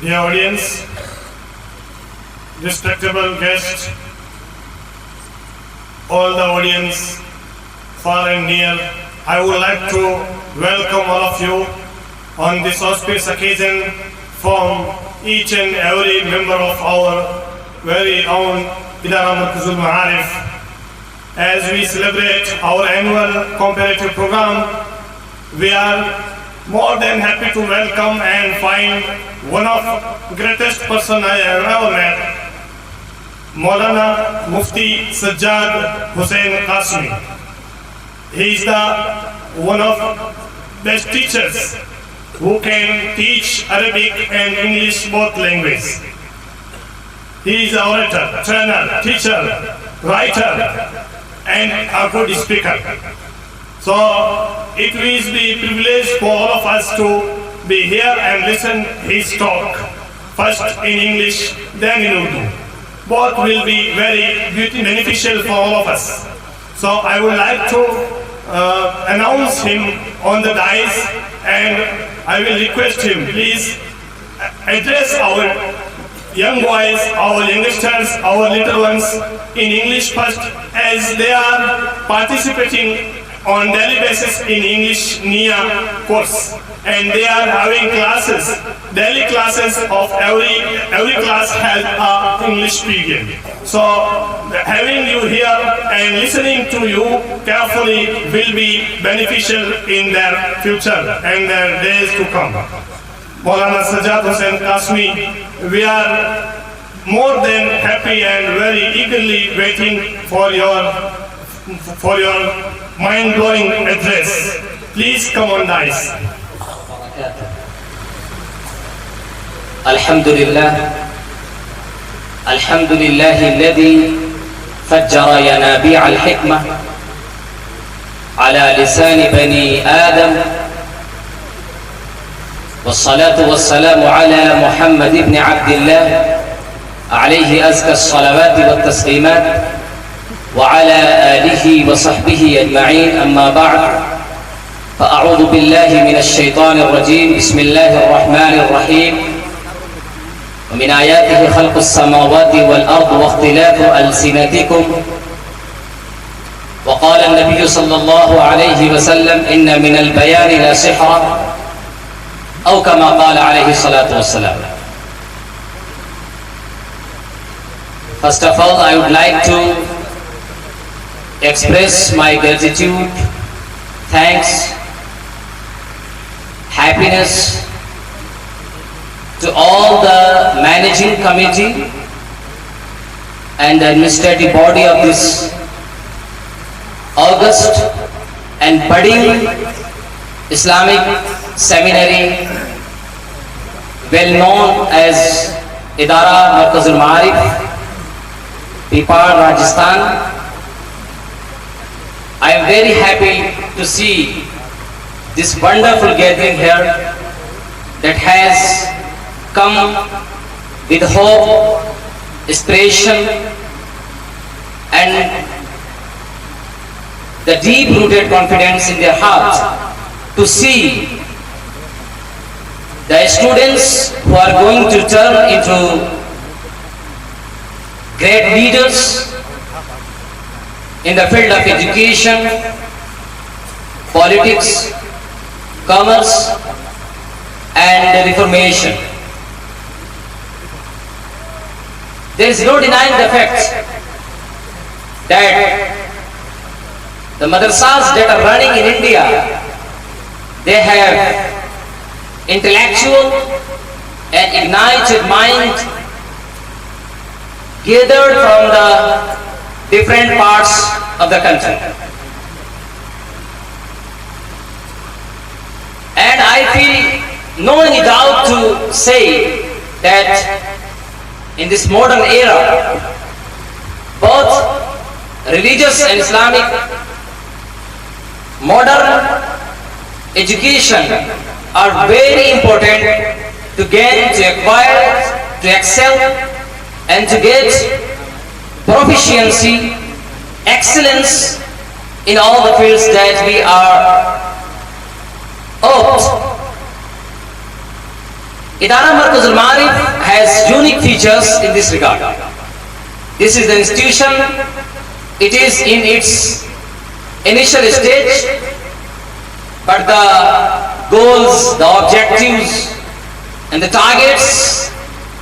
Dear audience, respectable guests, all the audience, far and near, I would like to welcome all of you on this auspicious occasion from each and every member of our very own Idara Markazul Ma'arif. As we celebrate our annual comparative program, we are more than happy to welcome and find one of the greatest person I have ever met, Maulana Mufti Sajjad Hussain Qasmi. He is one of best teachers who can teach Arabic and English both languages. He is an orator, trainer, teacher, writer, and a good speaker. So it is the privilege for all of us to be here and listen his talk, first in English, then in Urdu. Both will be very beneficial for all of us. So I would like to announce him on the dais, and I will request him, please address our young boys, our youngsters, our little ones in English first, as they are participating on daily basis in English NIA course, and they are having classes, daily classes of every class has a English period. So having you here and listening to you carefully will be beneficial in their future and their days to come. Maulana Sajjad Hussain Qasmi, we are more than happy and very eagerly waiting for your mind-blowing address. Please come on, guys. Alhamdulillah الذي فجر ينابيع الحكمة على لسان بني آدم، والصلاة والسلام على محمد بن عبد الله عليه أزكى الصلوات والتسليمات وعلى آله وصحبه أجمعين. أما بعد، فأعوذ بالله من الشيطان الرجيم. بسم الله الرحمن الرحيم. ومن آياته خلق السماوات والأرض واختلاف ألسنتكم. وقال النبي صلى الله عليه وسلم إن من البيان لسحرا، أو كما قال عليه الصلاة والسلام. First of all, I would like to express my gratitude, thanks, happiness to all the managing committee and the administrative body of this august and budding Islamic seminary, well known as Idara Markazul Ma'arif, Pipar, Rajasthan. I am very happy to see this wonderful gathering here that has come with hope, inspiration, and the deep-rooted confidence in their hearts to see the students who are going to turn into great leaders in the field of education, politics, commerce, and reformation. There is no denying the fact that the madrasas that are running in India, they have intellectual and ignited mind gathered from the different parts of the country. And I feel no any doubt to say that in this modern era, both religious and Islamic modern education are very important to gain, to acquire, to excel, and to get proficiency, excellence in all the fields that we are ought Idara Markaz al-Ma'arif has unique features in this regard. This is the institution. It is in its initial stage, but the goals, the objectives, and the targets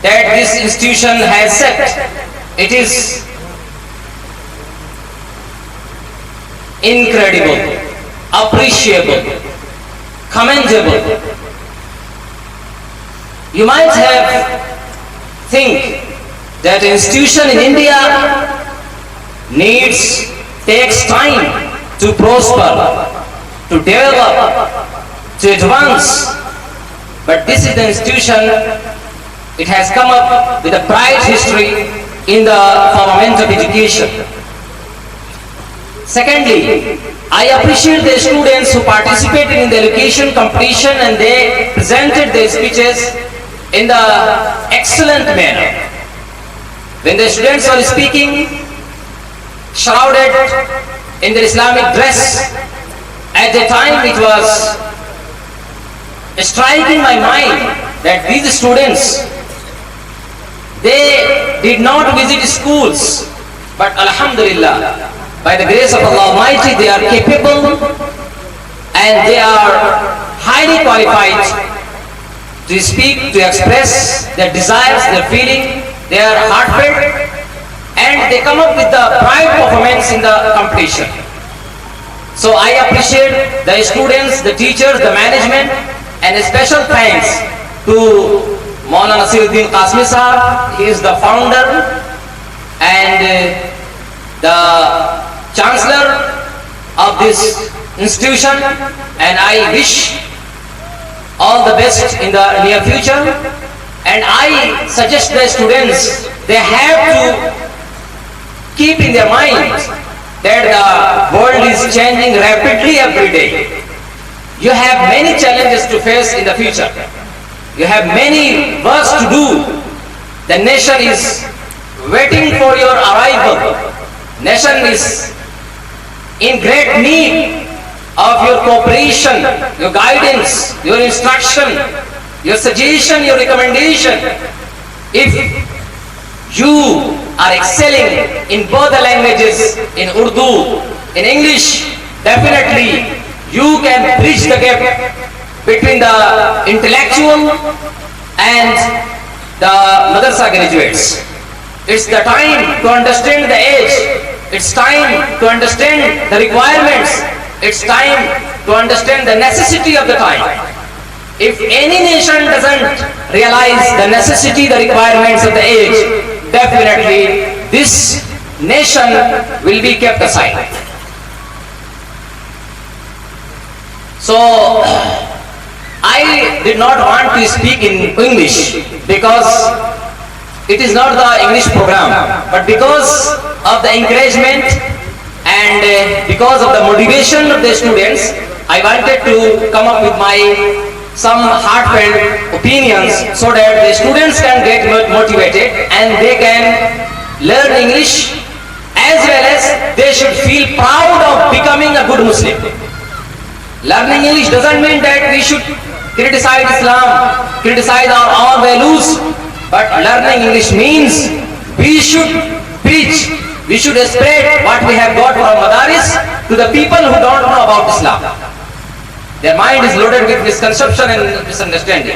that this institution has set, it is incredible, appreciable, commendable. You might have think that an institution in India takes time to prosper, to develop, to advance. But this is the institution, it has come up with a bright history in the firmament of education. Secondly, I appreciate the students who participated in the education competition and they presented their speeches in the excellent manner. When the students were speaking, shrouded in their Islamic dress, at the time it was striking my mind that these students, they did not visit schools, but Alhamdulillah, by the grace of Allah Almighty, they are capable and they are highly qualified to speak, to express their desires, their feeling. They are heartfelt and they come up with the bright performance in the competition. So I appreciate the students, the teachers, the management, and a special thanks to Maulana Nasiruddin Qasmi Sahab. He is the founder and the chancellor of this institution, and I wish all the best in the near future. And I suggest the students, they have to keep in their mind that the world is changing rapidly every day. You have many challenges to face in the future. You have many works to do. The nation is waiting for your arrival. Nation is in great need of your cooperation, your guidance, your instruction, your suggestion, your recommendation. If you are excelling in both the languages, in Urdu, in English, definitely you can bridge the gap between the intellectual and the madrasa graduates. It's the time to understand the age. It's time to understand the requirements. It's time to understand the necessity of the time. If any nation doesn't realize the necessity, the requirements of the age, definitely this nation will be kept aside. So I did not want to speak in English because it is not the English program, but because of the encouragement and because of the motivation of the students, I wanted to come up with some heartfelt opinions so that the students can get motivated and they can learn English, as well as they should feel proud of becoming a good Muslim. Learning English doesn't mean that we should criticize Islam, criticize our values, but learning English means we should preach, we should spread what we have got from Madaris to the people who don't know about Islam. Their mind is loaded with misconception and misunderstanding.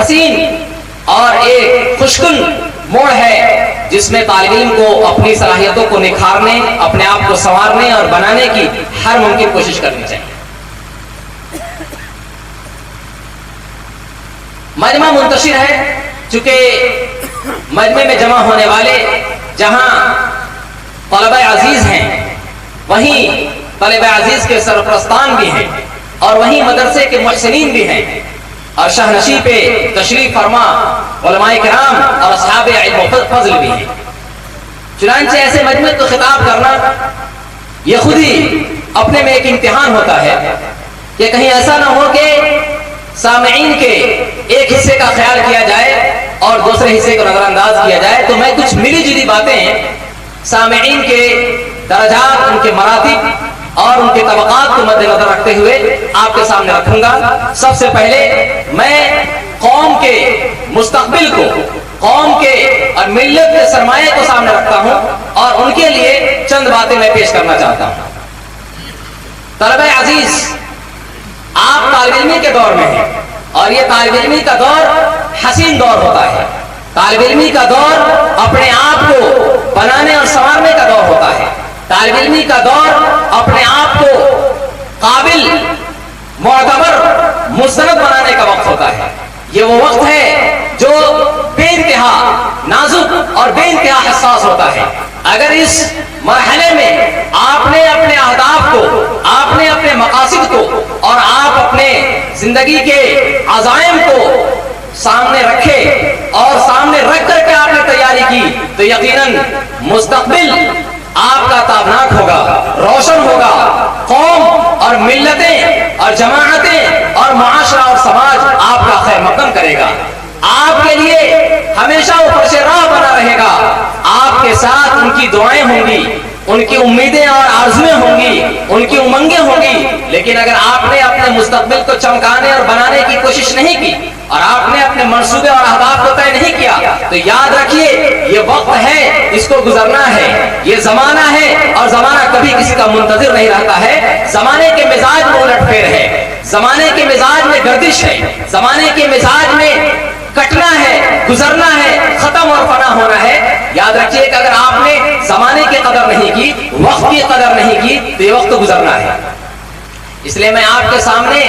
حسین اور ایک خوشکن موڑ ہے جس میں طالب علم کو اپنی صلاحیتوں کو نکھارنے، اپنے آپ کو سنوارنے اور بنانے کی ہر ممکن کوشش کرنی چاہیے۔ مجمع منتشر ہے، چونکہ مجمع میں جمع ہونے والے جہاں طلبہ عزیز ہیں وہیں طلبہ عزیز کے سرپرستان بھی ہیں اور وہیں مدرسے کے محسنین بھی ہیں اور شاہ نشی پہ تشریف فرما علماء کرام اور اصحاب علم و فضل بھی ہیں۔ چنانچہ ایسے مجمع کو خطاب کرنا یہ خود ہی اپنے میں ایک امتحان ہوتا ہے کہ کہیں ایسا نہ ہو کہ سامعین کے ایک حصے کا خیال کیا جائے اور دوسرے حصے کو نظر انداز کیا جائے۔ تو میں کچھ ملی جلی باتیں سامعین کے درجات، ان کے مراتب اور ان کے طبقات کو مد نظر رکھتے ہوئے آپ کے سامنے رکھوں گا۔ سب سے پہلے میں قوم کے مستقبل کو، قوم کے اور ملت کے سرمایہ کو سامنے رکھتا ہوں اور ان کے لیے چند باتیں میں پیش کرنا چاہتا ہوں۔ طلبہ عزیز، آپ طالب علمی کے دور میں ہیں اور یہ طالب علمی کا دور حسین دور ہوتا ہے۔ طالب علمی کا دور اپنے آپ کو بنانے اور سنوارنے کا دور ہوتا ہے۔ طالب علمی کا دور اپنے آپ کو قابل، معتبر، مستند بنانے کا وقت ہوتا ہے۔ یہ وہ وقت ہے جو بے انتہا نازک اور بے انتہا حساس ہوتا ہے۔ اگر اس مرحلے میں آپ نے اپنے اہداف کو، آپ نے اپنے مقاصد کو اور آپ اپنے زندگی کے عزائم کو سامنے رکھے اور سامنے رکھ کر کے آپ نے تیاری کی تو یقیناً مستقبل آپ کا تابناک ہوگا، روشن ہوگا۔ قوم اور ملتیں اور جماعتیں اور معاشرہ اور سماج آپ کا خیر مقدم کرے گا۔ آپ کے لیے ہمیشہ وہ فرش راہ بنا رہے گا۔ آپ کے ساتھ ان کی دعائیں ہوں گی، ان کی امیدیں اور آرزویں ہوں گی، ان کی امنگیں ہوں گی۔ لیکن اگر آپ نے اپنے مستقبل کو چمکانے اور بنانے کی کوشش نہیں کی اور آپ نے اپنے منصوبے اور اہداف کو طے نہیں کیا تو یاد رکھیے یہ وقت ہے، اس کو گزرنا ہے۔ یہ زمانہ ہے اور زمانہ کبھی کسی کا منتظر نہیں رہتا ہے۔ زمانے کے مزاج میں الٹ پھیر ہے، زمانے کے مزاج میں گردش ہے، زمانے کے مزاج میں کٹنا ہے، گزرنا ہے، ختم اور فنا ہونا ہے۔ یاد رکھیے کہ اگر آپ نے زمانے کی قدر نہیں کی، وقت کی قدر نہیں کی تو یہ وقت گزرنا ہے۔ اس لیے میں آپ کے سامنے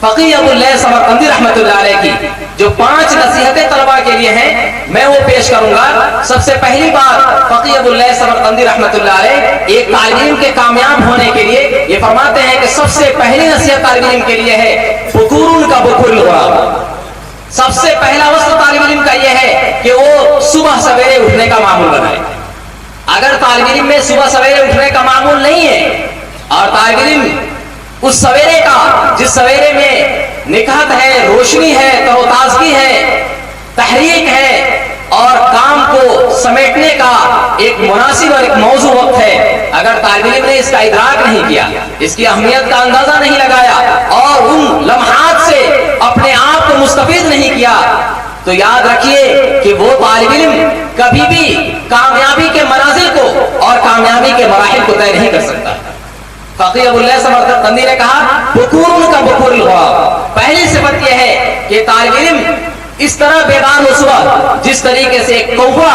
فقی ابو اللہ سمرقندی رحمۃ اللہ علیہ کی جو 5 نصیحتیں طلباء کے لیے ہیں میں وہ پیش کروں گا۔ سب سے پہلی بات، فقی ابو اللہ سمرقندی رحمۃ اللہ علیہ ایک طالب علم کے کامیاب ہونے کے لیے یہ فرماتے ہیں کہ سب سے پہلی نصیحت طالب علم کے لیے ہے بکورن کا بکور الغراب۔ سب سے پہلا وصف طالب علم کا یہ ہے کہ وہ صبح سویرے اٹھنے کا معمول بنائے۔ اگر طالب علم میں صبح سویرے اٹھنے کا معمول نہیں ہے اور طالب علم اس سویرے کا جس سویرے میں نکہت ہے، روشنی ہے، تر و تازگی ہے، تحریک ہے اور کام کو سمیٹنے کا ایک مناسب اور ایک موزوں وقت ہے، اگر طالب علم نے اس کا ادراک نہیں کیا، اس کی اہمیت کا اندازہ نہیں لگایا اور ان لمحات سے اپنے آپ کو مستفید نہیں کیا تو یاد رکھیے کہ وہ طالب علم کبھی بھی کامیابی کے منازل کو اور کامیابی کے مراحل کو طے نہیں کر سکتا۔ فقی ابو اللہ سمرقندی نے کہا بکور کا بکور الغراب۔ پہلی صفت یہ ہے کہ طالب علم اس طرح بیدار ہو صبح جس طریقے سے ایک کوہ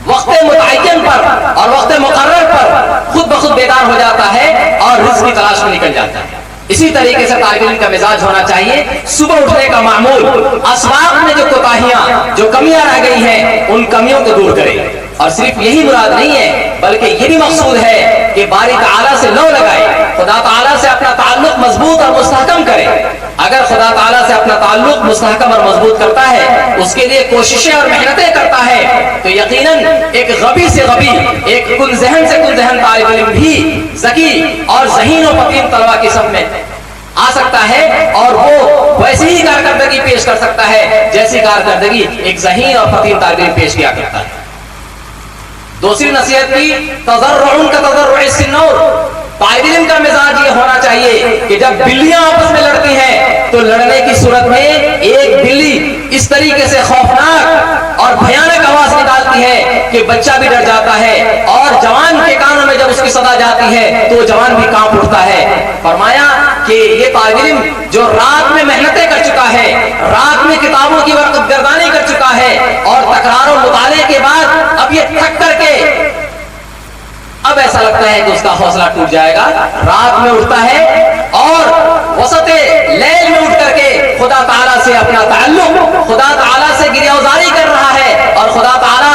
وقت متعین پر اور وقت مقرر پر خود بخود بیدار ہو جاتا ہے اور رزق کی تلاش میں نکل جاتا ہے۔ اسی طریقے سے طالب علم کا مزاج ہونا چاہیے صبح اٹھنے کا معمول اسباق میں جو کوتاہیاں، جو کمیاں رہ گئی ہیں ان کمیوں کو دور کرے۔ اور صرف یہی مراد نہیں ہے بلکہ یہ بھی مقصود ہے کہ باری تعالیٰ سے لو لگائے، خدا تعالیٰ سے اپنا تعلق مضبوط اور مستحکم کرے۔ اگر خدا تعالیٰ سے اپنا تعلق مستحکم اور مضبوط کرتا ہے، اس کے لیے کوششیں اور محنتیں کرتا ہے تو یقیناً ایک غبی سے غبی، ایک کن ذہن سے کن ذہن طالب علم بھی ذکی اور ذہین و فطین طلباء کی صف میں آ سکتا ہے اور وہ ویسی ہی کارکردگی پیش کر سکتا ہے جیسی کارکردگی ایک ذہین اور فطین طالب علم پیش کیا کرتا ہے۔ دوسری نصیحت کی تضرع کا تضرع السنور۔ طالب علم کا مزاج یہ ہونا چاہیے کہ جب بلیاں آپس میں لڑتی ہیں تو لڑنے کی صورت میں ایک بلی اس طریقے سے خوفناک اور بھیانک آواز نکالتی ہے کہ بچہ بھی ڈر جاتا ہے اور جوان کے کانوں میں جب اس کی صدا جاتی ہے تو جوان بھی کانپ اٹھتا ہے۔ فرمایا کہ یہ طالب علم جو رات میں محنتیں کر چکا ہے، مسئلہ ٹوٹ جائے گا. رات میں اٹھتا ہے اور وسط لیل میں اٹھ کر کے خدا تعالیٰ سے اپنا تعلق، خدا تعالیٰ سے گریہوزاری کر رہا ہے اور خدا تعالیٰ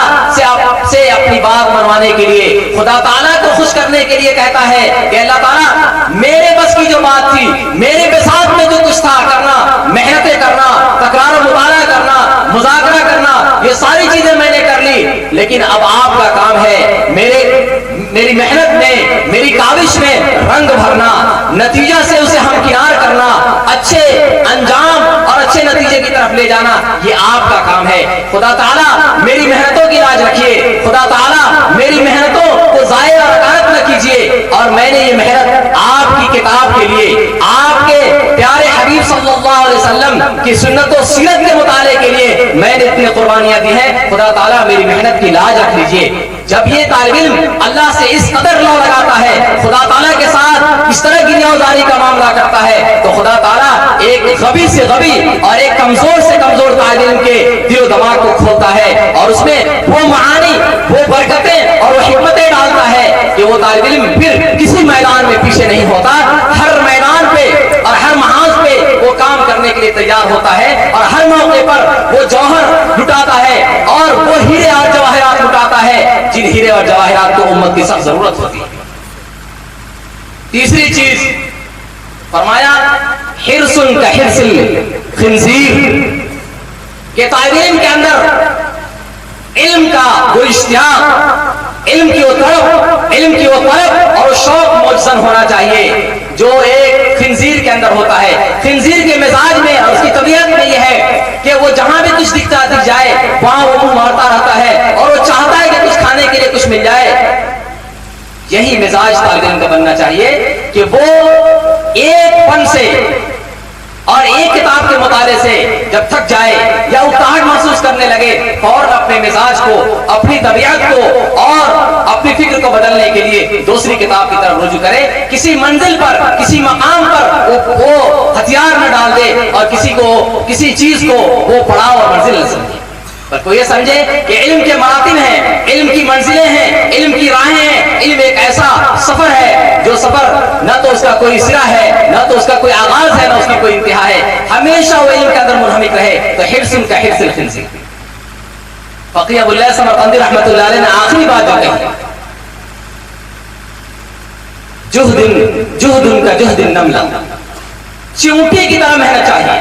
سے اپنی بات منوانے کے لیے، خدا تعالیٰ کو خوش کرنے کے لیے کہتا ہے کہ اللہ تعالیٰ میرے بس کی جو بات تھی، میرے بساط میں جو کچھ تھا کرنا، محنتیں کرنا، تکرار و مطالعہ کرنا، مذاکرہ کرنا، یہ ساری چیزیں میں نے کر لی، لیکن اب آپ کا کام ہے میری محنت میں، میری کاوش میں رنگ بھرنا، نتیجہ سے اسے ہمکنار کرنا، اچھے انجام اور اچھے نتیجے کی طرف لے جانا، یہ آپ کا کام ہے. خدا تعالیٰ میری محنتوں کی لاج رکھیے، خدا تعالیٰ میری محنتوں کو ضائع اور غارت نہ کیجیے، اور میں نے یہ محنت آپ کی کتاب کے لیے، آپ کے پیارے حبیب صلی اللہ علیہ وسلم کی سنت و سیرت کے مطالعے کے لیے میں نے اتنی قربانیاں دی ہیں. خدا تعالیٰ میری محنت کی لاج رکھ لیجیے. جب یہ طالب علم اللہ سے اس قدر لو لگاتا ہے، خدا تعالیٰ کے ساتھ اس طرح گریہوزاری کا معاملہ کرتا ہے، تو خدا تعالیٰ ایک غبی سے غبی اور ایک کمزور سے کمزور طالب علم کے دل و دماغ کو کھولتا ہے اور اس میں وہ معانی، وہ برکتیں اور وہ حکمتیں ڈالتا ہے کہ وہ طالب علم پھر کسی میدان میں پیچھے نہیں ہوتا، ہر میدان پہ اور ہر محاذ پہ وہ کام کرنے کے لیے تیار ہوتا ہے اور ہر موقع پر وہ جوہر لٹاتا ہے اور وہ ہیرے اور جواہرات لٹاتا ہے جن ہیرے اور جواہرات کو امت کی سخت ضرورت ہوتی ہے. تیسری چیز فرمایا حرص کا حرص الخنزیر، کہ طالب علم کے اندر علم کا وہ اشتیاق، علم کی وہ طلب، علم کی وہ طلب اور شوق مجسم ہونا چاہیے جو ایک خنزیر کے اندر ہوتا ہے. خنزیر کے مزاج میں اور اس کی طبیعت میں یہ ہے کہ وہ جہاں بھی کچھ دکھ جائے وہاں وہ منہ مارتا رہتا ہے اور وہ چاہتا ہے کہ کچھ کھانے کے لیے کچھ مل جائے. یہی مزاج طالب علم کا بننا چاہیے کہ وہ ایک پن سے اور ایک کتاب کے مطالعے سے جب تھک جائے یا اکتاہٹ محسوس کرنے لگے فوراً اپنے مزاج کو، اپنی طبیعت کو اور اپنی فکر کو بدلنے کے لیے دوسری کتاب کی طرف رجوع کرے. کسی منزل پر، کسی مقام پر وہ ہتھیار نہ ڈال دے اور کسی چیز کو وہ پڑاؤ اور منزل نہ سمجھے، بلکہ یہ سمجھے کہ علم کے مراتب ہیں، علم کی منزلیں ہیں، علم کی راہیں ہیں. علم ایک ایسا سفر ہے جو سفر نہ تو اس کا کوئی سرا ہے، نہ تو اس کا کوئی آغاز ہے، نہ اس کی کوئی انتہا ہے، ہمیشہ وہ علم کے اندر منہمک رہے. تو حرص کا حرص الخنزیر. فقیہ ابو اللہ سمرقندی رحمۃ اللہ علیہ نے آخری بات جو کہی، جہد کا جہد النملہ، چیونٹی کی طرح محنت چاہیے.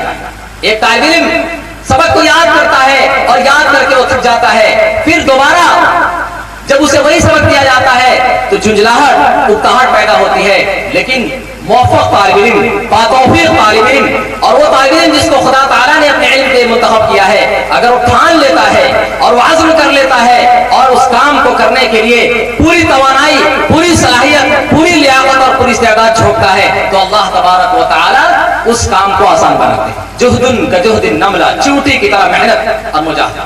ایک طالب علم سبق کو یاد کرتا ہے اور یاد کر کے وہ تھک جاتا ہے، پھر دوبارہ جب اسے وہی سبق دیا جاتا ہے تو جھنجھلاہٹ، اکتاہٹ پیدا ہوتی ہے. لیکن موفق طالب علم، باتوفیق طالب علم اور وہ طالب علم جس کو خدا تعالیٰ نے اپنے علم کے منتخب کیا ہے، اگر وہ ٹھان لیتا ہے اور وہ عزم کر لیتا ہے اور اس کام کو کرنے کے لیے پوری توانائی، پوری صلاحیت، پوری لیاقت اور پوری استعداد جھونکتا ہے تو اللہ تبارک و تعالیٰ اس کام کو آسان بناتے ہیں. جہد کا جہد النملہ، چیونٹی کی طرح محنت اور مجاہدہ.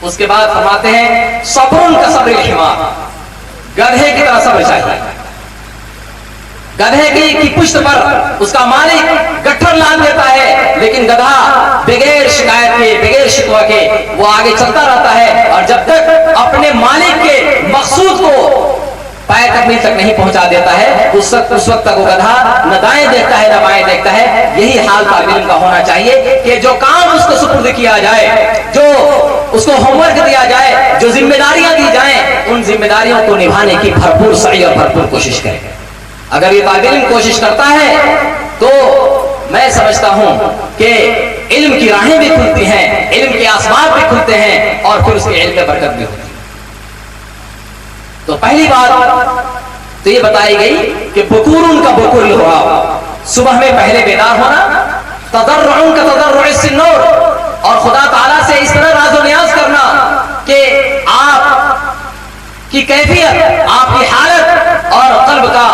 اس کے بعد فرماتے ہیں صبر کا صبر الحمار، گدھے کی طرح صبر چاہیے. گدھے کی پشت پر اس کا مالک گٹھر لاد دیتا ہے، لیکن گدھا بغیر شکایت کے، بغیر شکوہ کے وہ آگے چلتا رہتا ہے اور جب تک اپنے مالک کے مقصود کو پائے تکمیل تک نہیں پہنچا دیتا ہے اس وقت تک وہ گدھا نہ دائیں دیکھتا ہے نہ بائیں دیکھتا ہے. یہی حال طالب علم کا ہونا چاہیے کہ جو کام اس کو سپرد کیا جائے، جو اس کو ہوم ورک دیا جائے، جو ذمہ داریاں دی جائیں، ان ذمہ داریوں کو نبھانے کی بھرپور سعی اور بھرپور کوشش کرے. اگر یہ طالب علم کوشش کرتا ہے تو میں سمجھتا ہوں کہ علم کی راہیں بھی کھلتی ہیں، علم کے اسباب بھی کھلتے ہیں اور پھر اس کے علم میں برکت بھی ہوتی ہے. تو پہلی بات تو یہ بتائی گئی کہ بکورن کا بکور الغراب، صبح میں پہلے بیدار ہونا، تضرعن کا تضرع السنور، اور خدا تعالیٰ سے اس طرح راز و نیاز کرنا کہ آپ کی کیفیت، آپ کی حالت اور قلب کا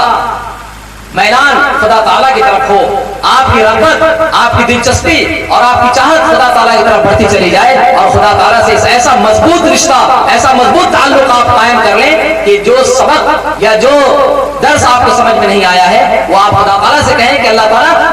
میلان خدا تعالیٰ کی طرف ہو، آپ کی رغبت، آپ کی دلچسپی اور آپ کی چاہت خدا تعالیٰ کی طرف بڑھتی چلی جائے اور خدا تعالیٰ سے ایسا مضبوط رشتہ، ایسا مضبوط تعلق آپ قائم کر لیں کہ جو سبق یا جو درس آپ کو سمجھ میں نہیں آیا ہے وہ آپ خدا تعالیٰ سے کہیں کہ اللہ تعالیٰ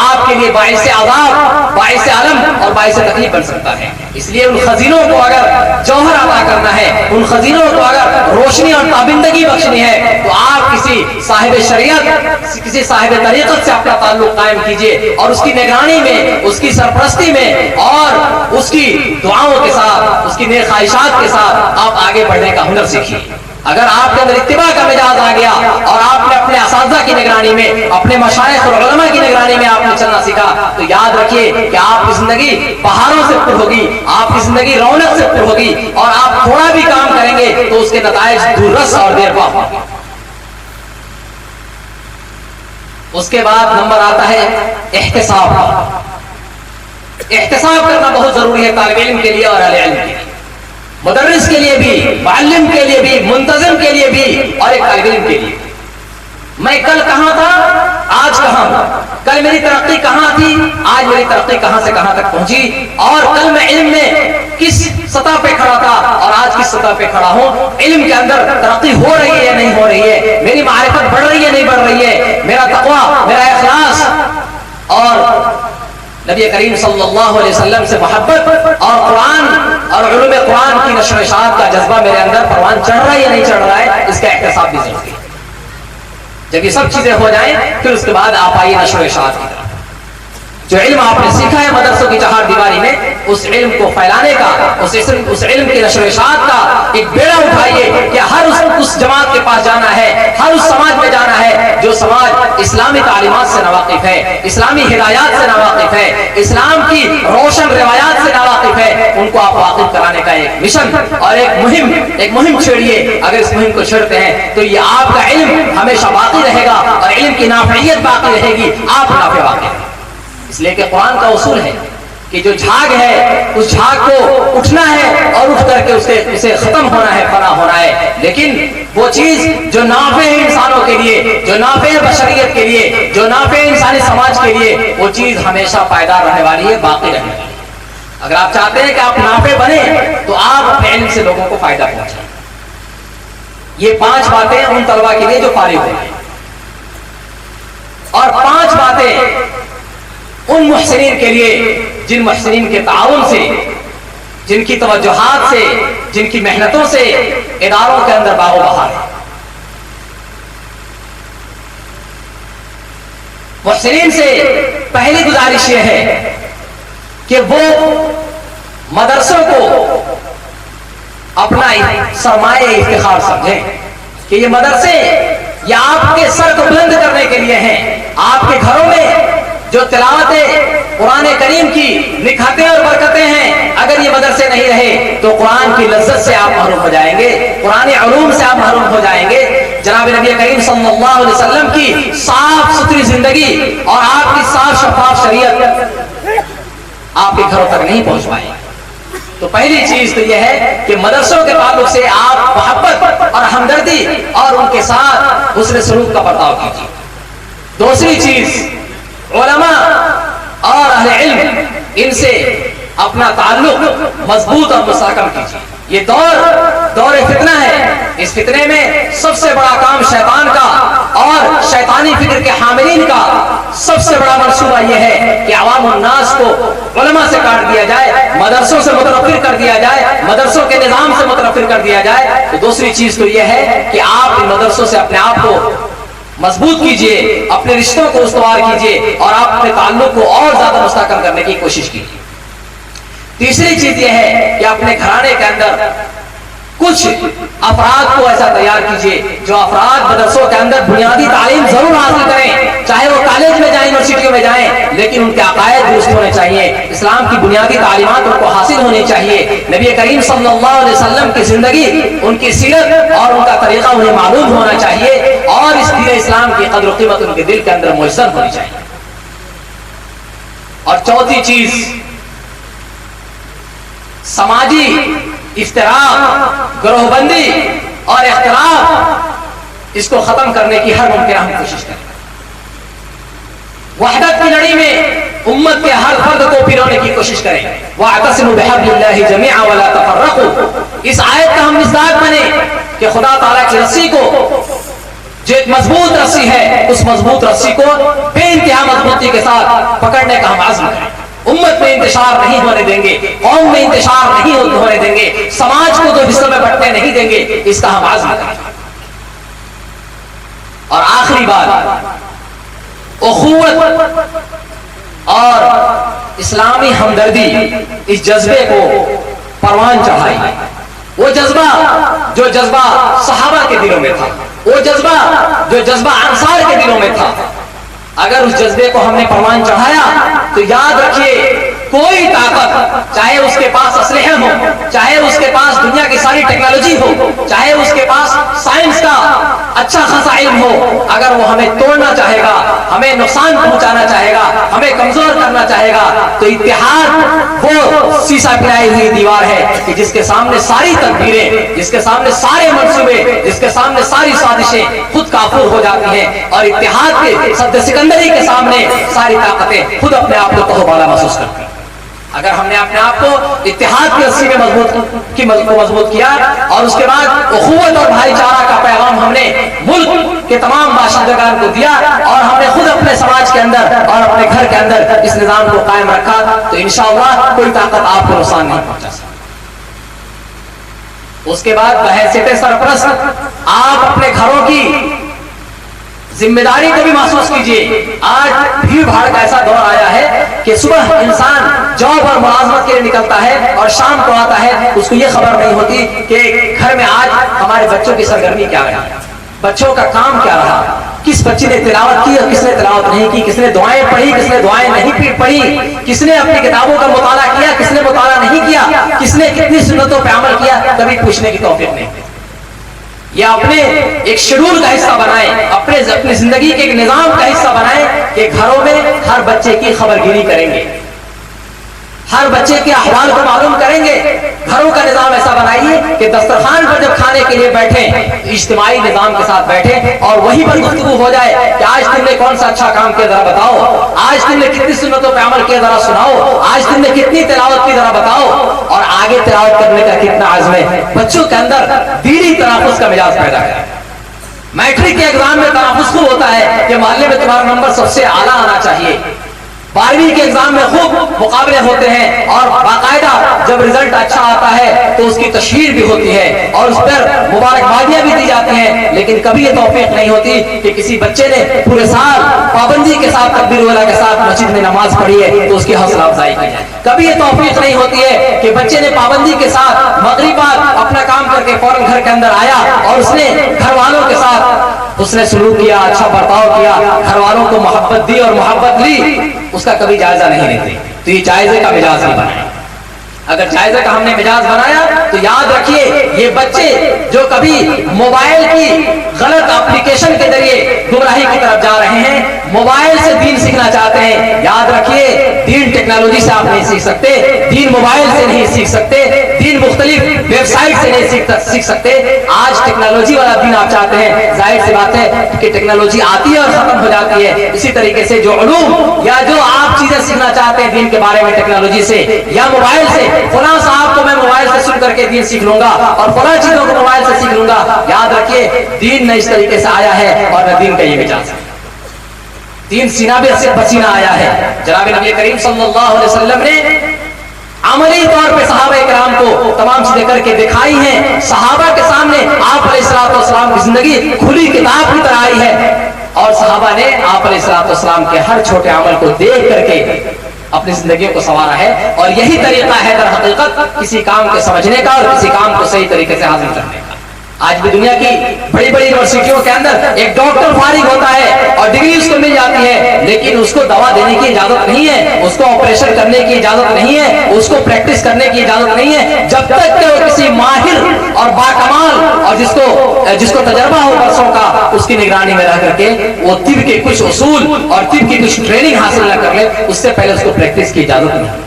آپ کے لیے باعث عذاب، باعث علم اور باعث تکلیف بن سکتا ہے۔ اس لیے ان خزینوں کو اگر جوہر عطا کرنا ہے، ان خزینوں کو اگر روشنی اور تابندگی بخشنی ہے، تو آپ کسی صاحب شریعت، کسی صاحب طریقت سے اپنا تعلق قائم کیجئے اور اس کی نگرانی میں، اس کی سرپرستی میں اور اس کی دعاؤں کے ساتھ، اس کی نیک خواہشات کے ساتھ آپ آگے بڑھنے کا ہنر سیکھیے۔ اگر آپ کے اندر اتباع کا مزاج آ گیا اور آپ نے اپنے اساتذہ کی نگرانی میں، اپنے مشائخ اور علماء کی نگرانی میں آپ نے چلنا سیکھا، تو یاد رکھیے کہ آپ کی زندگی بہاروں سے پر ہوگی، آپ کی زندگی رونق سے پر ہوگی، اور آپ تھوڑا بھی کام کریں گے تو اس کے نتائج دور رس اور دیر پا ہوں گے۔ اس کے بعد نمبر آتا ہے احتساب۔ احتساب کرنا بہت ضروری ہے طالب علم کے لیے اور اہل علم کے لیے، مدرس کے لیے بھی، معلم کے لیے بھی، منتظم کے لیے بھی، اور ایک طالب علم کے لیے۔ میں کل کہاں تھا، آج کہاں ہوں، کل میری ترقی کہاں تھی، آج میری ترقی کہاں سے کہاں تک پہنچی، اور کل میں علم میں کس سطح پہ کھڑا تھا اور آج کس سطح پہ کھڑا ہوں۔ علم کے اندر ترقی ہو رہی ہے یا نہیں ہو رہی ہے، میری معرفت بڑھ رہی ہے نہیں بڑھ رہی ہے، میرا تقویٰ، میرا اخلاص اور نبی کریم صلی اللہ علیہ وسلم سے محبت اور قرآن اور علوم قرآن کی نشر و اشاعت کا جذبہ میرے اندر پروان چڑھ رہا ہے یا نہیں چڑھ رہا ہے، اس کا احتساب بھی ضروری ہے۔ جب یہ سب چیزیں ہو جائیں پھر اس کے بعد آپ آئیے نشر و اشاعت کی طرف۔ جو علم آپ نے سیکھا ہے مدرسوں کی چہار دیواری میں، اس علم کو پھیلانے کا، اس علم کی نشر و اشاعت کا ایک بیڑا اٹھائیے کہ ہر اس جماعت کے پاس جانا ہے، ہر اس سماج میں جانا ہے جو سماج اسلامی تعلیمات سے ناواقف ہے، اسلامی ہدایات سے ناواقف ہے، اسلام کی روشن روایات سے ناواقف ہے، ان کو آپ واقف کرانے کا ایک مشن اور ایک مہم چھیڑیے۔ اگر اس مہم کو چھیڑتے ہیں تو یہ آپ کا علم ہمیشہ باقی رہے گا اور علم کی نافعیت باقی رہے گی، آپ نافع باقی رہے گا۔ اس لیے کہ قرآن کا اصول ہے کہ جو جھاگ ہے اس جھاگ کو اٹھنا ہے اور اٹھ کر کے اسے ختم ہونا ہے، فنا ہونا ہے، لیکن وہ چیز جو نافع ہے انسانوں کے لیے، جو نافع ہے بشریت کے لیے، جو نافع ہے انسانی سماج کے لیے، وہ چیز ہمیشہ پائیدار رہنے والی ہے، باقی رہنے والی ہے۔ اگر آپ چاہتے ہیں کہ آپ نافع بنے تو آپ اپنے علم سے لوگوں کو فائدہ پہنچائیں۔ یہ 5 باتیں ان طلباء کے لیے جو فارغ ہوئے ہیں، اور 5 باتیں ان محسنین کے لیے جن محسنین کے تعاون سے، جن کی توجہات سے، جن کی محنتوں سے اداروں کے اندر باغ و بہار ہے۔ محسنین سے پہلی گزارش یہ ہے کہ وہ مدرسوں کو اپنا سرمایہ افتخار سمجھیں کہ یہ مدرسے یہ آپ کے سر کو بلند کرنے کے لیے ہیں۔ آپ کے گھروں میں جو تلاوت قرآن کریم کی نکھتیں اور برکتیں ہیں، اگر یہ مدرسے نہیں رہے تو قرآن کی لذت سے آپ محروم ہو جائیں گے، قرآن علوم سے آپ محروم ہو جائیں گے۔ جناب نبی کریم صلی اللہ علیہ وسلم کی صاف ستھری زندگی اور آپ کی صاف شفاف شریعت آپ کے گھروں تک نہیں پہنچ پائے۔ تو پہلی چیز تو یہ ہے کہ مدرسوں کے تعلق سے آپ محبت اور ہمدردی اور ان کے ساتھ حسن سلوک کا برتاؤ کیجیے۔ دوسری چیز، علماء اور اہل علم، ان سے اپنا تعلق مضبوط اور مستحکم کیجیے۔ یہ دور فتنہ ہے، اس فتنے میں سب سے بڑا کام شیطان کا اور شیطانی فکر کے حاملین کا سب سے بڑا منصوبہ یہ ہے کہ عوام الناس کو علماء سے کاٹ دیا جائے، مدرسوں سے متنفر کر دیا جائے، مدرسوں کے نظام سے متنفر کر دیا جائے۔ تو دوسری چیز تو یہ ہے کہ آپ ان مدرسوں سے اپنے آپ کو مضبوط کیجئے، اپنے رشتوں کو استوار کیجئے اور آپ اپنے تعلق کو اور زیادہ مستحکم کرنے کی کوشش کیجئے۔ تیسری چیز یہ ہے کہ اپنے گھرانے کے اندر کچھ افراد کو ایسا تیار کیجئے جو افراد مدرسوں کے اندر بنیادی تعلیم ضرور حاصل کریں، چاہے وہ کالج میں جائیں، یونیورسٹیوں میں جائیں، لیکن ان کے عقائد درست ہونے چاہیے، اسلام کی بنیادی تعلیمات ان کو حاصل ہونی چاہیے، نبی کریم صلی اللہ علیہ وسلم کی زندگی، ان کی سیرت اور ان کا طریقہ انہیں معلوم ہونا چاہیے، اور اس دین اسلام کی قدر و قیمت ان کے دل کے اندر میسر ہونی چاہیے۔ اور چوتھی چیز، سماجی افتراق، گروہ بندی اور اختلاف، اس کو ختم کرنے کی ہر ممکنہ ہم کوشش کریں۔ وحدت کی لڑی میں امت کے ہر فرد کو پھرونے کی کوشش کریں. وَاعْتَصِمُوا بِحَبْلِ اللَّهِ جَمِيعًا وَلَا تَفَرَّقُوا. اس آیت کا ہم مصداق بنے کہ خدا تعالیٰ کی رسی کو جو ایک مضبوط رسی ہے اس مضبوط رسی کو بے انتہا مضبوطی کے ساتھ پکڑنے کا ہم عزم کریں. امت میں انتشار نہیں ہونے دیں گے, قوم میں انتشار نہیں ہونے دیں گے, سماج کو دو حصوں میں بٹنے نہیں دیں گے, اس کا ہم عزم کریں. اور آخری بات, اخوت اور اسلامی ہمدردی, اس جذبے کو پروان چڑھائی. وہ جذبہ جو جذبہ صحابہ کے دلوں میں تھا, وہ جذبہ جو جذبہ انصار کے دلوں میں تھا, اگر اس جذبے کو ہم نے پروان چڑھایا تو یاد رکھیے کوئی طاقت, چاہے اس کے پاس اسلحے ہو, چاہے اس کے پاس دنیا کی ساری ٹیکنالوجی ہو, چاہے اس کے پاس سائنس کا اچھا خاصا علم ہو, اگر وہ ہمیں توڑنا چاہے گا, ہمیں نقصان پہنچانا چاہے گا, ہمیں کمزور کرنا چاہے گا, تو اتحاد وہ سیسا پلائی ہوئی دیوار ہے کہ جس کے سامنے ساری تدبیریں, جس کے سامنے سارے منصوبے, جس کے سامنے ساری سازشیں خود کافور ہو جاتی ہیں, اور اتحاد کے سد سکندری کے سامنے ساری طاقتیں خود اپنے آپ کو تہوبالا محسوس کرتی ہیں. اگر ہم نے اپنے آپ کو اتحاد کی رسی میں مضبوط کیا, اور اس کے بعد اخوت اور بھائی چارہ کا پیغام ہم نے ملک کے تمام باشندگان کو دیا, اور ہم نے خود اپنے سماج کے اندر اور اپنے گھر کے اندر اس نظام کو قائم رکھا, تو انشاءاللہ کوئی طاقت آپ کو نقصان نہیں پہنچا سکتی. اس کے بعد بحیثیت سرپرست آپ اپنے گھروں کی ذمہ داری کو بھی محسوس کیجئے. آج بھیڑ بھاڑ کا ایسا دور آیا ہے کہ صبح انسان جاب اور ملازمت کے لیے نکلتا ہے اور شام کو آتا ہے, اس کو یہ خبر نہیں ہوتی کہ گھر میں آج ہمارے بچوں کی سرگرمی کیا رہی, بچوں کا کام کیا رہا, کس بچے نے تلاوت کی اور کس نے تلاوت نہیں کی, کس نے دعائیں پڑھی, کس نے دعائیں نہیں پڑھی, کس نے اپنی کتابوں کا مطالعہ کیا, کس نے مطالعہ نہیں کیا, کس نے کتنی سنتوں پہ عمل کیا, کبھی پوچھنے کی توفیق نہیں. یا اپنے ایک شیڈول کا حصہ بنائیں, اپنی زندگی کے ایک نظام کا حصہ بنائیں کہ گھروں میں ہر بچے کی خبر گیری کریں گے, ہر بچے کے احوال کو معلوم کریں گے. گھروں کا نظام ایسا بنائیے کہ دسترخوان پر جب کھانے کے لیے بیٹھیں اجتماعی نظام کے ساتھ بیٹھیں, اور وہیں پر گفتگو ہو جائے کہ آج تم نے کون سا اچھا کام کیا ذرا بتاؤ, آج تم نے کتنی سنتوں پہ عمل کیا ذرا سناؤ, آج تم نے کتنی تلاوت کی ذرا بتاؤ, اور آگے تلاوت کرنے کا کتنا عزم ہے. بچوں کے اندر دینی تنافس کا مزاج پیدا کریں. میٹرک کے ایگزام میں تنافس خوب ہوتا ہے کہ محلے میں تمہارا نمبر سب سے اعلیٰ آنا چاہیے. 12ویں کے ایگزام میں خوب مقابلے ہوتے ہیں, اور باقاعدہ جب رزلٹ اچھا آتا ہے تو اس کی تشہیر بھی ہوتی ہے اور اس پر مبارکبادیاں بھی دی جاتی ہیں. لیکن کبھی یہ توفیق نہیں ہوتی کہ کسی بچے نے پورے سال پابندی کے ساتھ تکبیر والا کے ساتھ مسجد میں نماز پڑھی ہے تو اس کی حوصلہ افزائی کی جائے. کبھی یہ توفیق نہیں ہوتی ہے کہ بچے نے پابندی کے ساتھ مغرب بعد اپنا کام کر کے فوراً گھر کے اندر آیا اور اس نے گھر والوں کے ساتھ اس نے سلوک کیا, اچھا برتاؤ کیا, گھر والوں کو محبت دی اور محبت لی, اس کا کبھی جائزہ نہیں لیتے. تو یہ جائزے کا مزاج نہیں بنائے. اگر جائزے کا ہم نے مزاج بنایا تو یاد رکھیے یہ بچے جو کبھی موبائل کی غلط اپلیکیشن کے ذریعے گمراہی کی طرف جا رہے ہیں, موبائل سے دین سیکھنا چاہتے ہیں, یاد رکھیے دین ٹیکنالوجی سے آپ نہیں سیکھ سکتے, دین موبائل سے نہیں سیکھ سکتے, دین مختلف ویب سائٹ سے نہیں سیکھ سکتے. آج ٹیکنالوجی والا دین آپ چاہتے ہیں, ظاہر سی بات ہے کہ ٹیکنالوجی آتی ہے اور ختم ہو جاتی ہے. اسی طریقے سے جو علوم یا جو آپ چیزیں سیکھنا چاہتے ہیں دین کے بارے میں ٹیکنالوجی سے یا موبائل سے, فلاں صاحب کو میں موبائل سے سن کر کے دین سیکھ لوں گا اور فلاں چیزوں کو موبائل سے سیکھ لوں گا, یاد رکھیے دین نہ اس طریقے سے آیا ہے اور نہ دین کا یہ مزاج ہے. دین سینہ سے پسینہ آیا ہے. جناب نبی کریم صلی اللہ علیہ وسلم نے عملی طور پہ صحابہ کرام کو تمام چیزیں کر کے دکھائی ہیں. صحابہ کے سامنے آپ علیہ الصلوۃ والسلام کی زندگی کھلی کتاب کی طرح آئی ہے, اور صحابہ نے آپ علیہ الصلوۃ والسلام کے ہر چھوٹے عمل کو دیکھ کر کے اپنی زندگیوں کو سنوارا ہے. اور یہی طریقہ ہے در حقیقت کسی کام کو سمجھنے کا اور کسی کام کو صحیح طریقے سے حاصل کرنے کا. آج بھی دنیا کی بڑی بڑی یونیورسٹیوں کے اندر ایک ڈاکٹر فارغ ہوتا ہے اور ڈگری اس کو مل جاتی ہے, لیکن اس کو دوا دینے کی اجازت نہیں ہے, اس کو آپریشن کرنے کی اجازت نہیں ہے, اس کو پریکٹس کرنے کی اجازت نہیں ہے, جب تک کہ وہ کسی ماہر اور باکمال اور جس کو تجربہ ہو برسوں کا اس کی نگرانی میں رہ کر کے وہ طب کے کچھ اصول اور طب کی کچھ ٹریننگ حاصل نہ کر لے, اس سے پہلے اس کو پریکٹس کی اجازت نہیں.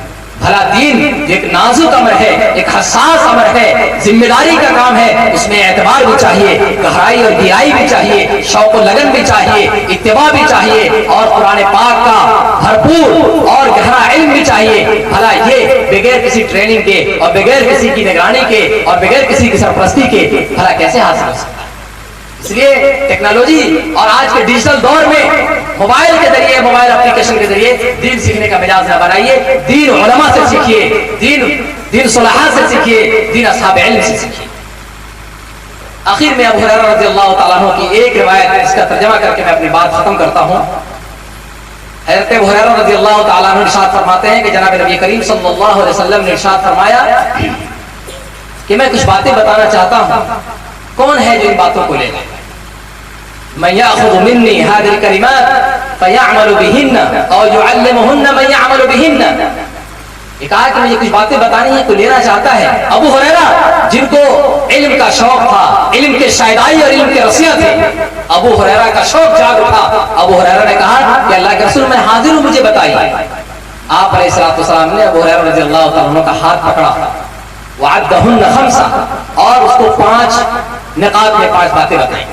بھلا دین ایک نازک امر ہے، ایک حساس امر ہے، ذمہ داری کا کام ہے، اس میں اعتبار بھی چاہیے، گہرائی اور گہرائی بھی چاہیے، شوق و لگن بھی چاہیے، اتباع بھی چاہیے، اور قرآن پاک کا بھرپور اور گہرا علم بھی چاہیے۔ بھلا یہ بغیر کسی ٹریننگ کے اور بغیر کسی کی نگرانی کے اور بغیر کسی کی سرپرستی کے بھلا کیسے حاصل ہو سکتا ہے؟ اس لیے ٹیکنالوجی اور آج کے ڈیجیٹل دور میں موبائل کے ذریعے، موبائل اپلیکیشن کے ذریعے دین سیکھنے کا مجاز نہ بنائیے، دین علماء سے سیکھیے، دین صلحاء سے سیکھیے، دین اصحاب علم سے سیکھیے۔ آخر میں ابو ہریرہ رضی اللہ تعالیٰ عنہ کی ایک روایت، اس کا ترجمہ کر کے میں اپنی بات ختم کرتا ہوں۔ حضرت ابو ہریرہ رضی اللہ تعالیٰ عنہ ارشاد فرماتے ہیں کہ جناب نبی کریم صلی اللہ علیہ وسلم نے ارشاد فرمایا کہ میں کچھ باتیں بتانا چاہتا ہوں، کون ہے جو ان باتوں کو لے گا؟ من یاخذ منی هذه الکلمات فیعمل بهن او یعلمهن من یعمل بهن۔ یہ کہا کہ مجھے کچھ باتیں بتانی ہیں، کوئی لینا چاہتا ہے۔ ابو ہریرہ جن کو علم کا شوق تھا، علم کے شائدائی اور علم کے رسیہ تھے، ابو ہریرہ کا شوق جاگ اٹھا۔ ابو ہریرہ نے کہا کہ اللہ کے رسول میں حاضر ہوں، مجھے بتائیے۔ آپ علیہ الصلوۃ والسلام نے ابو ہریرہ رضی اللہ تعالیٰ عنہ کا ہاتھ پکڑا، وعدہن خمسہ، اور اس کو 5 نقاط میں 5 باتیں بتائیں۔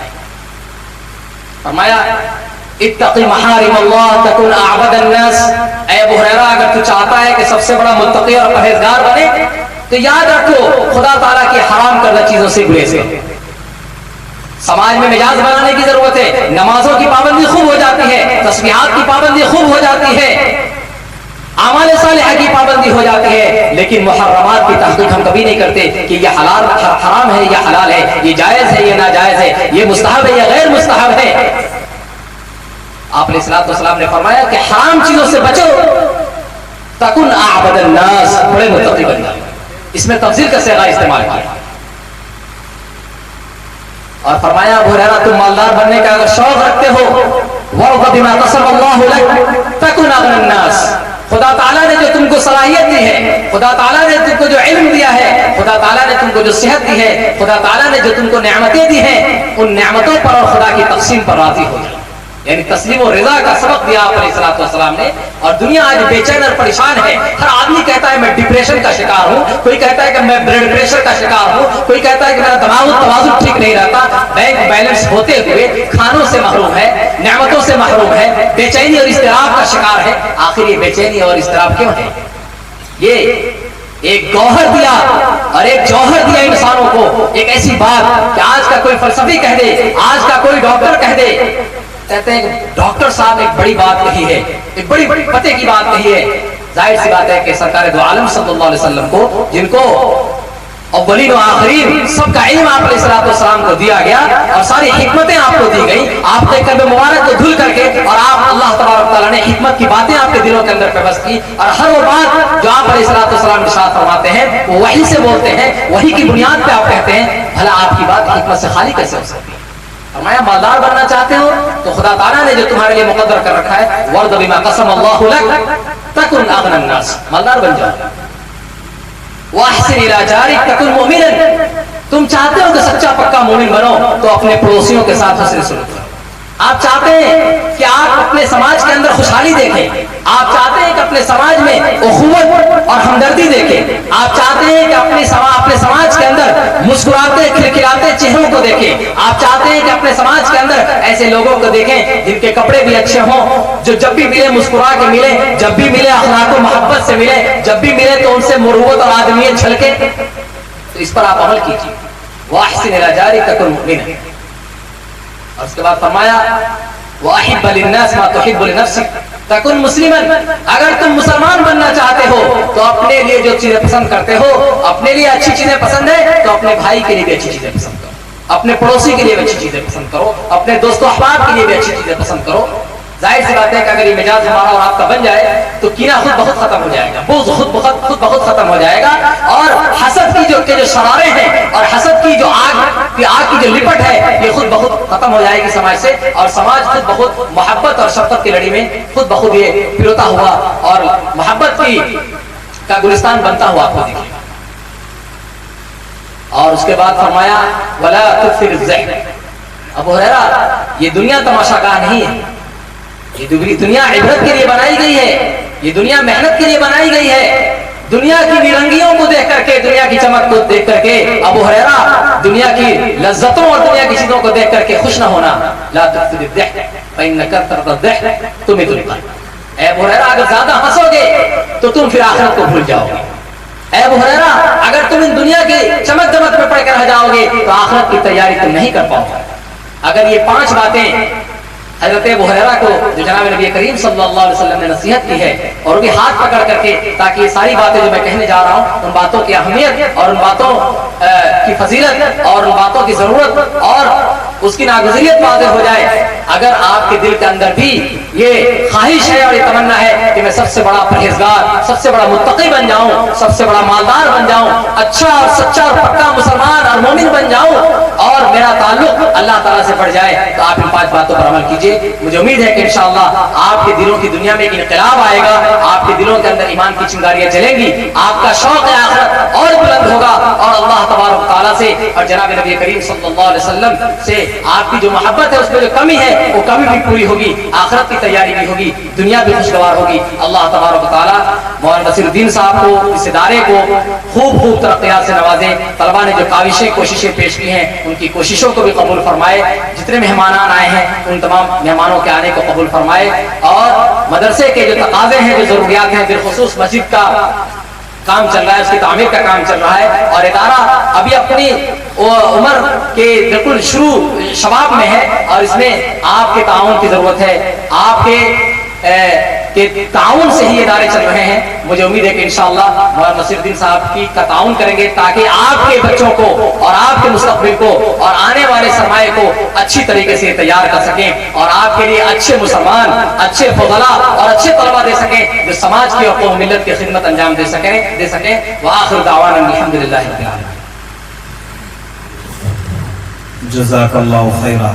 فرمایا اتقی محارم اللہ تکن اعبد الناس۔ اے ابو ہریرہ اگر تو چاہتا ہے کہ سب سے بڑا متقی اور پرہیزگار بنے تو یاد رکھو خدا تعالیٰ کی حرام کردہ چیزوں سے گریز کرو۔ سماج میں مزاج بنانے کی ضرورت ہے، نمازوں کی پابندی خوب ہو جاتی ہے، تسبیحات کی پابندی خوب ہو جاتی ہے، اعمال صالحہ کی پابندی ہو جاتی ہے، لیکن محرمات کی تحقیق ہم کبھی نہیں کرتے کہ یہ حلال حرام ہے یا حلال ہے، یہ جائز ہے یا ناجائز ہے، یہ مستحب ہے یا غیر مستحب ہے۔ آپ علیہ الصلوۃ والسلام نے فرمایا کہ حرام چیزوں سے بچو تکن اعبد الناس، بڑے متقی بن جاؤ۔ اس میں تفضیل کا صیغہ استعمال کیا اور فرمایا ابو ہریرہ تم مالدار بننے کا اگر شوق رکھتے ہو، وَرْضَ بِمَا قَسَمَ اللَّهُ لَكَ تَكُنْ أَغْنَى النَّاسِ، خدا تعالیٰ نے جو تم کو صلاحیت دی ہے، خدا تعالیٰ نے تم کو جو علم دیا ہے، خدا تعالیٰ نے تم کو جو صحت دی ہے، خدا تعالیٰ نے جو تم کو نعمتیں دی ہیں، ان نعمتوں پر اور خدا کی تقسیم پر راضی ہو جاؤ۔ یعنی تسلیم و رضا کا سبق دیا آپ علیہ الصلوۃ والسلام نے۔ اور دنیا آج بے چین اور پریشان ہے، ہر آدمی کہتا ہے میں ڈپریشن کا شکار ہوں، کوئی کہتا ہے کہ میں بلڈ پریشر کا شکار ہوں، کوئی کہتا ہے کہ میرا دماغ توازن ٹھیک نہیں رہتا، بینک بیلنس ہوتے ہوئے کھانوں سے محروم ہے، نعمتوں سے محروم ہے، بے چینی اور اضطراب کا شکار ہے۔ آخر یہ بے چینی اور اضطراب کیوں ہے؟ یہ ایک گوہر دیا اور ایک جوہر دیا انسانوں کو، ایک ایسی بات کہ آج کا کوئی فلسفی کہہ دے، آج کا کوئی ڈاکٹر کہہ دے، کہتے ہیں کہ ڈاکٹر صاحب ایک بڑی بات کہی ہے، ایک بڑی پتے کی بات کہی ہے۔ ظاہر سی بات ہے کہ سرکار دو عالم صلی اللہ علیہ وسلم کو، جن کو اولین و آخرین سب کا علم آپ علیہ الصلوۃ والسلام کو دیا گیا اور ساری حکمتیں آپ کو دی گئی، آپ کے قلب مبارک کو دھل کر کے، اور آپ اللہ تبارک تعالیٰ نے حکمت کی باتیں آپ کے دلوں کے اندر پیوست کی، اور ہر وہ بات جو آپ علیہ الصلوۃ والسلام ارشاد فرماتے ہیں وہ وحی سے بولتے ہیں، وحی کی بنیاد پہ آپ کہتے ہیں، بھلا آپ کی بات حکمت سے خالی کیسے ہو سکتی ہے؟ فرمایا مالدار بننا چاہتے ہو تو خدا تعالیٰ نے جو تمہارے لیے مقدر کر رکھا ہے، وَرْضَ بِمَا قَسَمَ اللَّهُ لَكَ تَكُنْ أَغْنَى النَّاسِ، مالدار بن جاؤ۔ وَأَحْسِنْ إِلَىٰ جَارِكَ تَكُنْ مُؤْمِنًا، تم چاہتے ہو کہ سچا پکا مومن بنو تو اپنے پڑوسیوں کے ساتھ حسن سلوک کرو۔ آپ چاہتے ہیں کہ آپ اپنے سماج کے اندر خوشحالی دیکھیں، آپ چاہتے ہیں کہ اپنے سماج میں اخوت اور ہمدردی دیکھیں، آپ چاہتے ہیں کہ اپنے سماج کے اندر مسکراتے کھلکھلاتے چہروں کو دیکھیں، آپ چاہتے ہیں کہ اپنے سماج کے اندر ایسے لوگوں کو دیکھیں جن کے کپڑے بھی اچھے ہوں، جو جب بھی ملے مسکرا کے ملے، جب بھی ملے اخلاق و محبت سے ملے، جب بھی ملے تو ان سے مروت اور آدمیت چھلکے، تو اس پر آپ عمل کیجیے۔ وَأَحْسِنْ إِلَىٰ جَارِكَ تَكُنْ مُؤْمِنًا، اور اس کے بعد فرمایا وَأَحِبَّ لِلنَّاسِ مَا تُحِبُّ لِنَفْسِكَ تَكُنْ مُسْلِمًا، اگر تم مسلمان بننا چاہتے ہو تو اپنے لیے جو چیزیں پسند کرتے ہو، اپنے لیے اچھی چیزیں پسند ہے تو اپنے بھائی کے لیے بھی اچھی چیزیں پسند کرو، اپنے پڑوسی کے لیے بھی اچھی چیزیں پسند کرو، اپنے دوست و احباب کے لیے بھی اچھی چیزیں پسند کرو۔ ظاہر سی بات ہے کہ اگر یہ مزاج ہمارا اور آپ کا بن جائے تو کینہ خود بخود ختم ہو جائے گا، بغض خود بخود ختم ہو جائے گا، اور حسد کی جو شرارے ہیں اور حسد کی جو آگ کی جو لپٹ ہے یہ خود بخود ختم ہو جائے گی سماج سے، اور سماج خود بخود محبت اور شفقت کی لڑی میں خود بخود یہ پروتا ہوا اور محبت کا گلستان بنتا ہوا آپ کو دکھے گا۔ اور اس کے بعد فرمایا وَلَا تُكْثِرِ الزَّحْنَ، ابو ہریرہ یہ دنیا تماشا گاہ نہیں ہے، یہ دنیا عبرت کے لیے بنائی گئی ہے، یہ دنیا محنت کے لیے بنائی گئی ہے، دنیا کی نیرنگیوں کو دیکھ کر کے, دنیا کی چمک کو دیکھ کر کے ابو ہریرہ دنیا کی لذتوں اور دنیا کی چیزوں کو دیکھ کر کے خوش نہ ہونا. لا تكثر الضحك فإن كثرة الضحك تميت القلب. اے ابو ہریرہ اگر زیادہ ہنسو گے تو تم پھر آخرت کو بھول جاؤ گے. اے ابو ہریرہ اگر تم ان دنیا کی چمک دمک میں پڑ کر رہ جاؤ گے تو آخرت کی تیاری تم نہیں کر پاؤ گے. اگر یہ 5 باتیں حضرت ابو ہریرہ کو جو جناب نبی کریم صلی اللہ علیہ وسلم نے نصیحت کی ہے, اور بھی ہاتھ پکڑ کر کے, تاکہ یہ ساری باتیں جو میں کہنے جا رہا ہوں ان باتوں کی اہمیت اور ان باتوں کی فضیلت اور ان باتوں کی ضرورت اور اس کی ناگزیریت واضح ہو جائے. اگر آپ کے دل کے اندر بھی یہ خواہش ہے اور یہ تمنا ہے کہ میں سب سے بڑا پرہیزگار, سب سے بڑا متقی بن جاؤں, سب سے بڑا مالدار بن جاؤں, اچھا اور سچا اور پکا مسلمان اور مومن بن جاؤں اور میرا تعلق اللہ تعالیٰ سے بڑھ جائے, تو آپ ان 5 باتوں پر عمل کیجیے. مجھے امید ہے کہ انشاءاللہ آپ کے دلوں کی دنیا میں ایک انقلاب آئے گا, آپ کے دلوں کے اندر ایمان کی چنگاریاں جلیں گی, آپ کا شوق آخرت اور بلند ہوگا, اور اللہ تبارک و تعالیٰ سے اور جناب نبی کریم صلی اللہ علیہ وسلم سے آپ کی جو محبت ہے اس میں جو کمی ہے وہ کمی بھی پوری ہوگی, آخرت کی تیاری بھی ہوگی, دنیا بھی خوشگوار ہوگی. اللہ تبارک و تعالیٰ مولانا نصیر الدین صاحب کو, اس ادارے کو خوب ترقیات سے نوازے. طلباء نے جو کاوشیں کوششیں پیش کی ہیں ان کی کوششوں کو بھی قبول فرمائے. جتنے مہمانان آئے ہیں ان تمام مہمانوں کے آنے کو قبول فرمائے, اور مدرسے کے جو تقاضے ہیں, جو ضروریات ہیں, بالخصوص مسجد کا کام چل رہا ہے, اس کی تعمیر کا کام چل رہا ہے, اور ادارہ ابھی اپنی عمر کے بالکل شروع شباب میں ہے, اور اس میں آپ کے تعاون کی ضرورت ہے. آپ کے تعاون سے ہی ادارے چل رہے ہیں. مجھے امید ہے کہ انشاءاللہ مولانا نصیر الدین صاحب کی کا تعاون کریں گے تاکہ آپ کے بچوں کو اور آپ کے مستقبل کو اور آنے والے سرمایہ کو اچھی طریقے سے تیار کر سکیں, اور آپ کے لیے اچھے مسلمان, اچھے فضلاء اور اچھے طلباء دے سکیں جو سماج کی اور قوم ملت کی خدمت انجام دے سکیں. وآخر دعوانا الحمدللہ رب العالمین. جزاک اللہ خیرہ.